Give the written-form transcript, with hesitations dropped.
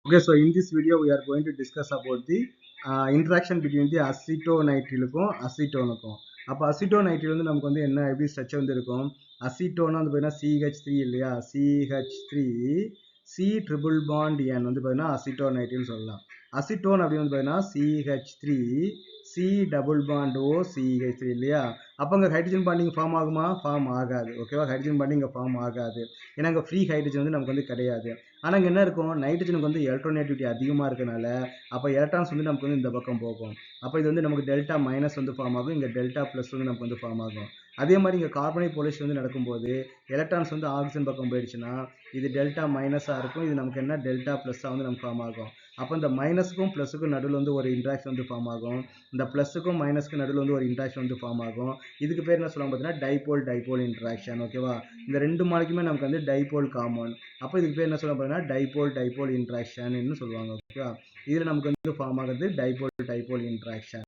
Okay, so in this video we are going to discuss about the interaction between the அசிட்டோநைட்ரிலுக்கும் அசிட்டோனுக்கும். அப்போ அசிட்டோநைட்ரில் வந்து நமக்கு வந்து என்ன எப்படி ஸ்ட்ரக்சர் வந்து இருக்கும், அசிட்டோனா வந்து பார்த்தீங்கன்னா CH3 இல்லையா, CH3 C triple bond N வந்து பார்த்தீங்கன்னா அசிட்டோநைட்ரில் சொல்லலாம். அசிட்டோன் அப்படின்னு வந்து பார்த்தீங்கன்னா CH3 C double bond O CH3 இல்லையா. அப்போ அங்கே ஹைட்ரஜன் பாண்டிங் ஃபார்ம் ஆகுமா, ஃபார்ம் ஆகாது. ஓகேவா, ஹைட்ரஜன் பாண்டிங் இங்கே ஃபார்ம் ஆகாது, ஏன்னா அங்கே ஃப்ரீ ஹைட்ரஜன் வந்து நமக்கு வந்து கிடையாது. ஆனால் இங்கே என்ன இருக்கும், நைட்ரஜனுக்கு வந்து எலக்ட்ரோநெகட்டிவிட்டி அதிகமாக இருக்கனால அப்போ எலக்ட்ரான்ஸ் வந்து நமக்கு வந்து இந்த பக்கம் போகும். அப்போ இது வந்து நமக்கு டெல்டா மைனஸ் வந்து ஃபார்ம் ஆகும், இங்கே டெல்டா ப்ளஸ் வந்து நமக்கு வந்து ஃபார்ம் ஆகும். அதே மாதிரி இங்கே கார்பனைல் வந்து நடக்கும்போது எலக்ட்ரான்ஸ் வந்து ஆக்சிஜன் பக்கம் போயிடுச்சுன்னா இது டெல்டா மைனஸாக இருக்கும், இது நமக்கு என்ன டெல்டா ப்ளஸ்ஸாக வந்து நமக்கு ஃபார்ம் ஆகும். அப்போ இந்த மைனஸுக்கும் ப்ளஸுக்கும் நடுவில் வந்து ஒரு இன்ட்ராக்ஷன் வந்து ஃபார்ம் ஆகும், இந்த ப்ளஸுக்கும் மைனஸ்க்கும் நடுவில் வந்து ஒரு இன்ட்ராக்ஷன் வந்து ஃபார்ம் ஆகும். இதுக்கு பேர் என்ன சொல்லுவாங்க பார்த்தீங்கன்னா டைபோல் இன்ட்ராக்ஷன். ஓகேவா, இந்த ரெண்டு மாலிக்குமே நமக்கு வந்து டைபோல் காமன். அப்போ இதுக்கு பேர் என்ன சொல்லுவாங்க பார்த்தீங்கன்னா டைபோல் இன்ட்ராக்ஷன் சொல்லுவாங்க. ஓகேவா, இதில் நமக்கு வந்து ஃபார்ம் ஆகிறது டைபோல் இன்ட்ராக்ஷன்.